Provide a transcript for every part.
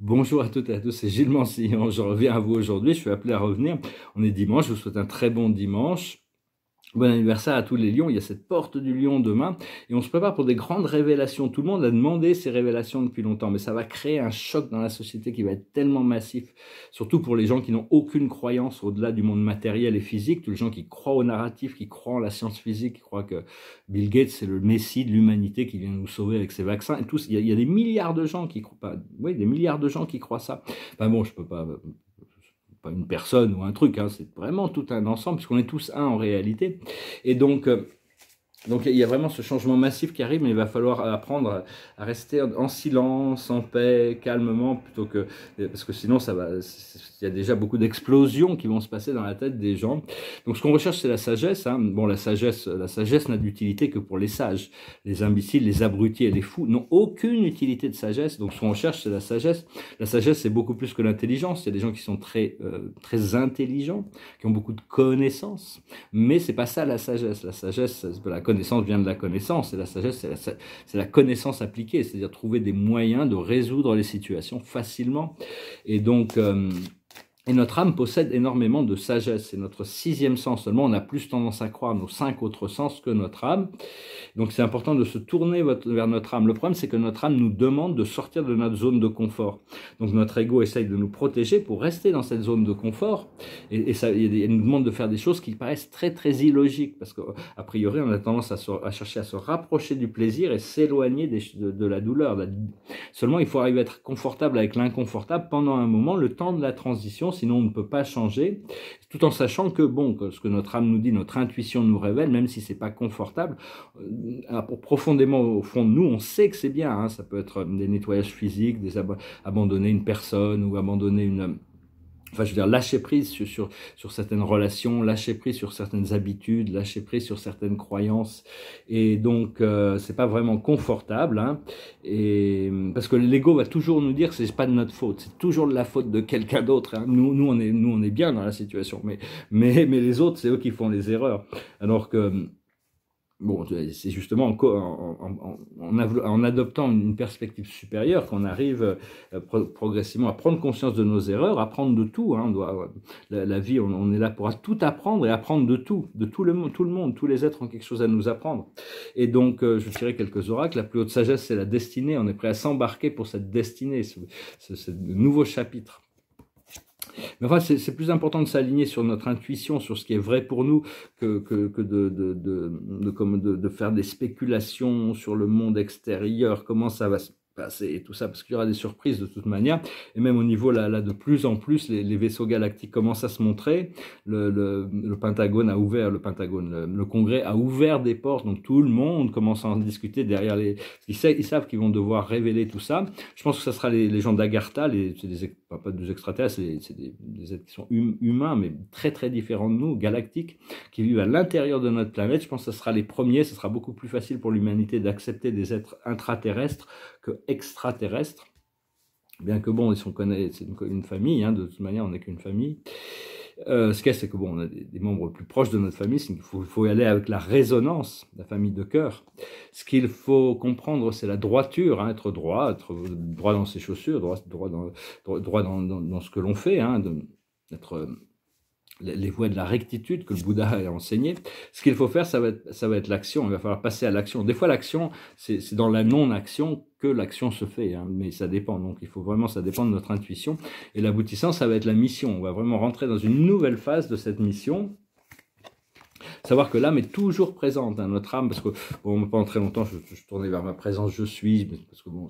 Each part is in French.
Bonjour à toutes et à tous, c'est Gilles Mansillon. Je reviens à vous aujourd'hui. Je suis appelé à revenir. On est dimanche. Je vous souhaite un très bon dimanche. Bon anniversaire à tous les lions. Il y a cette porte du lion demain et on se prépare pour des grandes révélations. Tout le monde a demandé ces révélations depuis longtemps, mais ça va créer un choc dans la société qui va être tellement massif, surtout pour les gens qui n'ont aucune croyance au-delà du monde matériel et physique, tous les gens qui croient au narratif, qui croient en la science physique, qui croient que Bill Gates c'est le messie de l'humanité qui vient nous sauver avec ses vaccins et tout. Il y a des milliards de gens qui croient pas, oui, des milliards de gens qui croient ça. Enfin bon, je peux pas une personne ou un truc, hein, c'est vraiment tout un ensemble, puisqu'on est tous un en réalité. Et donc il y a vraiment ce changement massif qui arrive, mais il va falloir apprendre à rester en silence, en paix, calmement, plutôt que parce que sinon il y a déjà beaucoup d'explosions qui vont se passer dans la tête des gens. Donc ce qu'on recherche c'est la sagesse. Hein. Bon, la sagesse n'a d'utilité que pour les sages. Les imbéciles, les abrutis et les fous n'ont aucune utilité de sagesse. Donc ce qu'on recherche c'est la sagesse. La sagesse c'est beaucoup plus que l'intelligence. Il y a des gens qui sont très intelligents, qui ont beaucoup de connaissances, mais c'est pas ça la sagesse. La sagesse, la connaissance vient de la connaissance, et la sagesse, c'est la connaissance appliquée, c'est-à-dire trouver des moyens de résoudre les situations facilement. Et donc, et notre âme possède énormément de sagesse, c'est notre sixième sens. Seulement, on a plus tendance à croire nos 5 autres sens que notre âme. Donc, c'est important de se tourner vers notre âme. Le problème, c'est que notre âme nous demande de sortir de notre zone de confort. Donc, notre ego essaye de nous protéger pour rester dans cette zone de confort. Et il nous demande de faire des choses qui paraissent très, très illogiques. Parce qu'a priori, on a tendance à chercher à se rapprocher du plaisir et s'éloigner de la douleur. Seulement, il faut arriver à être confortable avec l'inconfortable pendant un moment, le temps de la transition. Sinon on ne peut pas changer, tout en sachant que bon, que ce que notre âme nous dit, notre intuition nous révèle, même si c'est pas confortable, profondément au fond de nous, on sait que c'est bien. Hein, ça peut être des nettoyages physiques, abandonner une personne ou abandonner une... Enfin, je veux dire, lâcher prise sur certaines relations, lâcher prise sur certaines habitudes, lâcher prise sur certaines croyances. Et donc, c'est pas vraiment confortable, hein. Et parce que l'ego va toujours nous dire que c'est pas de notre faute, c'est toujours de la faute de quelqu'un d'autre. Hein. Nous, on est bien dans la situation, mais les autres, c'est eux qui font les erreurs. Alors que bon, c'est justement en adoptant une perspective supérieure qu'on arrive progressivement à prendre conscience de nos erreurs, à apprendre de tout. Hein. La vie, on est là pour tout apprendre et apprendre de tout le monde, tous les êtres ont quelque chose à nous apprendre. Et donc, je dirais quelques oracles. La plus haute sagesse, c'est la destinée. On est prêt à s'embarquer pour cette destinée, ce nouveau chapitre. Mais enfin, c'est plus important de s'aligner sur notre intuition, sur ce qui est vrai pour nous, que de faire des spéculations sur le monde extérieur, comment ça va se passer et tout ça, parce qu'il y aura des surprises de toute manière. Et même au niveau, là de plus en plus, les vaisseaux galactiques commencent à se montrer. Le Pentagone a ouvert, le Congrès a ouvert des portes, donc tout le monde commence à en discuter derrière les... Ils savent qu'ils vont devoir révéler tout ça. Je pense que ça sera les gens d'Agartha, c'est pas des extraterrestres, c'est des êtres qui sont humains, mais très très différents de nous, galactiques, qui vivent à l'intérieur de notre planète. Je pense que ce sera les premiers, ce sera beaucoup plus facile pour l'humanité d'accepter des êtres intraterrestres que extraterrestres. Bien que bon, c'est une famille, hein, de toute manière, on n'est qu'une famille. Ce qu'il y a, c'est que bon, on a des membres plus proches de notre famille, il faut y aller avec la résonance, la famille de cœur. Ce qu'il faut comprendre, c'est la droiture, hein, être droit dans ses chaussures, droit dans ce que l'on fait, hein, d'être les voies de la rectitude que le Bouddha a enseigné. Ce qu'il faut faire, ça va être l'action. Il va falloir passer à l'action. Des fois, l'action, c'est dans la non-action que l'action se fait, hein, mais ça dépend. Donc, ça dépend de notre intuition. Et l'aboutissant, ça va être la mission. On va vraiment rentrer dans une nouvelle phase de cette mission. Savoir que l'âme est toujours présente, hein, notre âme, parce que bon, pendant très longtemps, je tournais vers ma présence je suis, parce que bon,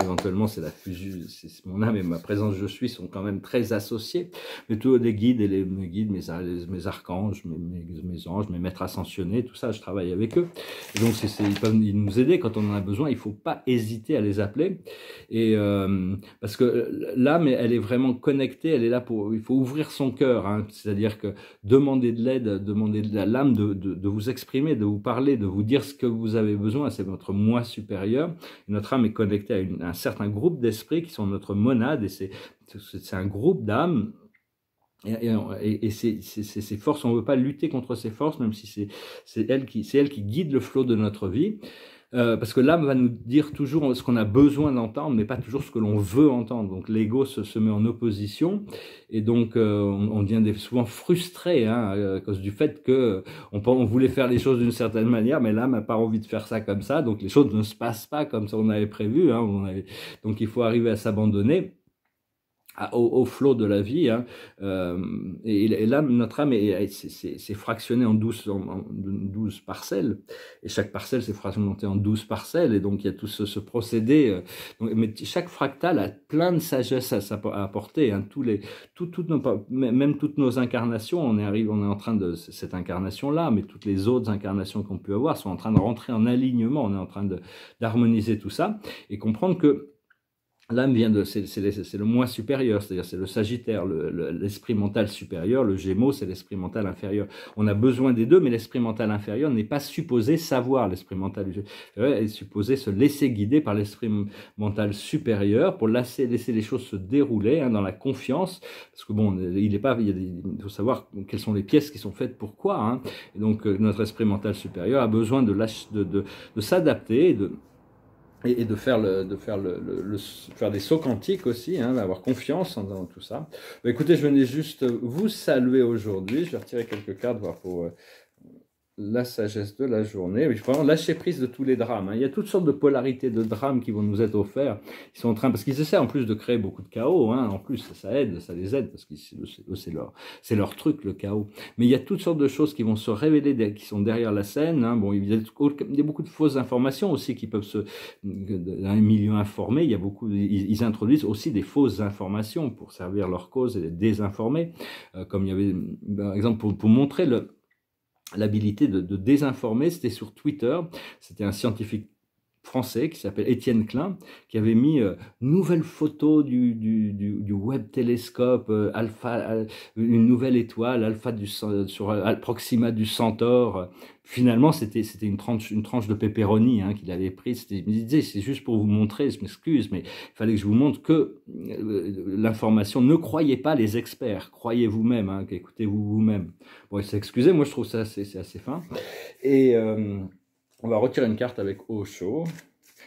éventuellement c'est la fusion, mon âme et ma présence je suis sont quand même très associés, mais tous les guides et mes guides, mes archanges, mes anges, mes maîtres ascensionnés, tout ça, je travaille avec eux. Et donc ils peuvent nous aider quand on en a besoin. Il faut pas hésiter à les appeler, et parce que l'âme, elle est vraiment connectée, elle est là il faut ouvrir son cœur, hein, c'est-à-dire que demander de l'aide, demander à l'âme de vous exprimer, de vous parler, de vous dire ce que vous avez besoin. C'est votre moi supérieur. Et notre âme est connectée à un certain groupe d'esprits qui sont notre monade, et c'est un groupe d'âmes. Et ces forces, on ne veut pas lutter contre ces forces, même si c'est elle qui guide le flot de notre vie. Parce que l'âme va nous dire toujours ce qu'on a besoin d'entendre, mais pas toujours ce que l'on veut entendre. Donc l'ego se met en opposition, et donc on devient souvent frustré à cause du fait que on voulait faire les choses d'une certaine manière, mais l'âme n'a pas envie de faire ça comme ça, donc les choses ne se passent pas comme ça on avait prévu. Donc il faut arriver à s'abandonner au flot de la vie, et là notre âme c'est fractionné en 12 parcelles, et chaque parcelle c'est fractionné en 12 parcelles, et donc il y a tout ce procédé, mais chaque fractal a plein de sagesse à apporter, même toutes nos incarnations, on est en train de cette incarnation là, mais toutes les autres incarnations qu'on peut avoir sont en train de rentrer en alignement, on est en train d'harmoniser tout ça et comprendre que l'âme vient c'est le moi supérieur, c'est-à-dire c'est le Sagittaire, l'esprit mental supérieur, le Gémeaux, c'est l'esprit mental inférieur. On a besoin des deux, mais l'esprit mental inférieur n'est pas supposé savoir. L'esprit mental supérieur est supposé se laisser guider par l'esprit mental supérieur pour laisser les choses se dérouler dans la confiance. Parce que bon, il faut savoir quelles sont les pièces qui sont faites pour quoi. Et donc notre esprit mental supérieur a besoin de s'adapter et de faire faire des sauts quantiques aussi, d'avoir confiance dans tout ça. Écoutez, je venais juste vous saluer aujourd'hui. Je vais retirer quelques cartes pour la sagesse de la journée. Oui, vraiment lâcher prise de tous les drames. Il y a toutes sortes de polarités de drames qui vont nous être offerts. Ils sont en train, parce qu'ils essaient en plus de créer beaucoup de chaos. En plus, ça les aide, parce que c'est leur truc, le chaos. Mais il y a toutes sortes de choses qui vont se révéler, qui sont derrière la scène. Bon, il y a beaucoup de fausses informations aussi qui peuvent dans un milieu informé, ils introduisent aussi des fausses informations pour servir leur cause et les désinformer. Comme il y avait, par exemple, pour montrer l'habilité de désinformer, c'était sur Twitter, c'était un scientifique français qui s'appelle Étienne Klein, qui avait mis nouvelle photo du Webb télescope, une nouvelle étoile, Alpha sur Proxima du Centaure. Finalement, c'était une tranche de pepperoni qu'il avait prise. Il me disait, c'est juste pour vous montrer, je m'excuse, mais il fallait que je vous montre que l'information, ne croyez pas les experts, croyez vous-même, écoutez-vous vous-même. Bon, il s'est excusé, moi je trouve ça c'est assez fin. Et on va retirer une carte avec Osho.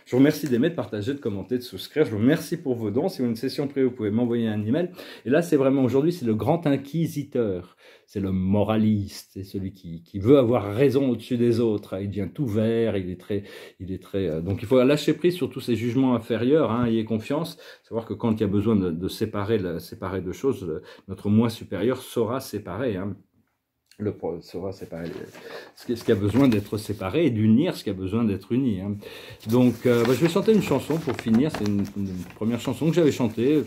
Je vous remercie d'aimer, de partager, de commenter, de souscrire. Je vous remercie pour vos dons. Si vous avez une session privée, vous pouvez m'envoyer un email. Et là, c'est vraiment aujourd'hui, c'est le grand inquisiteur. C'est le moraliste. C'est celui qui veut avoir raison au-dessus des autres. Il devient tout vert. Il est très. Donc, il faut lâcher prise sur tous ces jugements inférieurs. Ayez confiance. Savoir que quand il y a besoin de séparer deux choses, notre moi supérieur saura séparer. Saura séparer ce qui a besoin d'être séparé et d'unir ce qui a besoin d'être uni. Donc, je vais chanter une chanson pour finir. C'est une première chanson que j'avais chantée.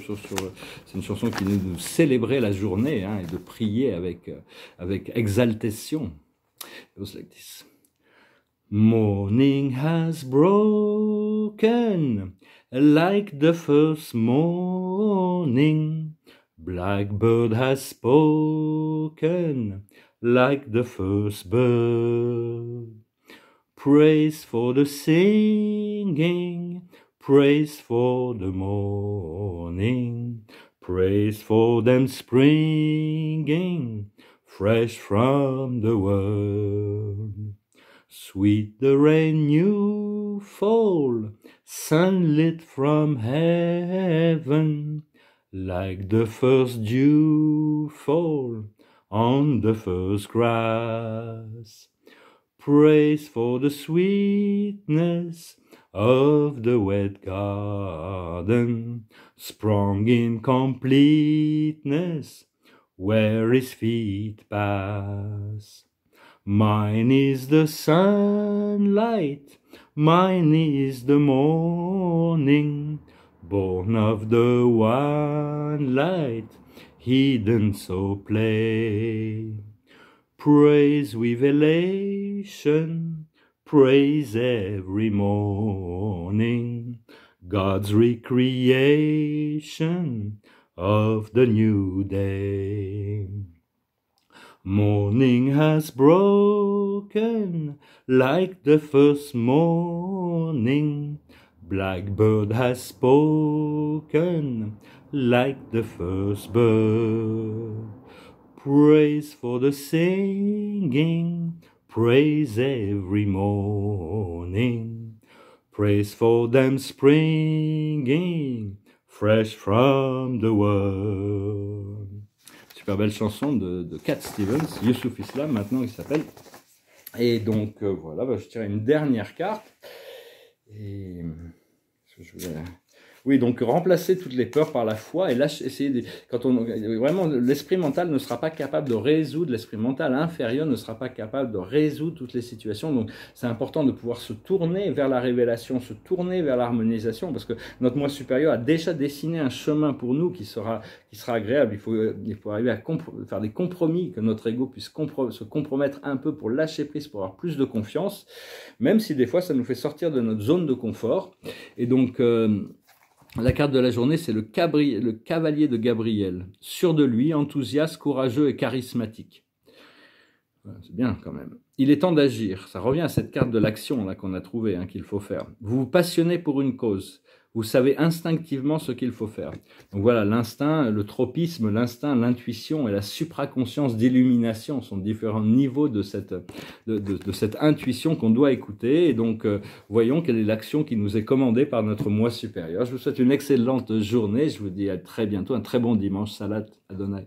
C'est une chanson qui nous célébrait la journée et de prier avec exaltation. It was like this. Morning has broken like the first morning. Blackbird has spoken like the first bird. Praise for the singing, praise for the morning, praise for them springing fresh from the world. Sweet the rain new fall, sunlit from heaven, like the first dew fall on the first grass. Praise for the sweetness of the wet garden, sprung in completeness where his feet pass. Mine is the sunlight, mine is the morning, born of the one light, hidden so plain. Praise with elation, praise every morning, God's recreation of the new day. Morning has broken like the first morning, blackbird has spoken like the first bird. Praise for the singing, praise every morning, Praise for them springing fresh from the world. Super belle chanson de Cat Stevens, Youssouf Islam maintenant il s'appelle. Et donc voilà, je tire une dernière carte. Et oui, donc remplacer toutes les peurs par la foi et là, essayer de, vraiment l'esprit mental ne sera pas capable de résoudre, l'esprit mental inférieur ne sera pas capable de résoudre toutes les situations. Donc c'est important de pouvoir se tourner vers la révélation, se tourner vers l'harmonisation, parce que notre moi supérieur a déjà dessiné un chemin pour nous qui sera agréable. Il faut arriver à faire des compromis, que notre ego puisse se compromettre un peu pour lâcher prise, pour avoir plus de confiance, même si des fois ça nous fait sortir de notre zone de confort. Et donc la carte de la journée, c'est le cavalier de Gabriel. Sûr de lui, enthousiaste, courageux et charismatique. C'est bien quand même. Il est temps d'agir. Ça revient à cette carte de l'action là qu'on a trouvée, qu'il faut faire. Vous vous passionnez pour une cause. Vous savez instinctivement ce qu'il faut faire. Donc voilà, l'instinct, le tropisme, l'instinct, l'intuition et la supraconscience d'illumination sont différents niveaux de cette intuition qu'on doit écouter. Et donc, voyons quelle est l'action qui nous est commandée par notre moi supérieur. Je vous souhaite une excellente journée. Je vous dis à très bientôt, un très bon dimanche. Salat Adonai.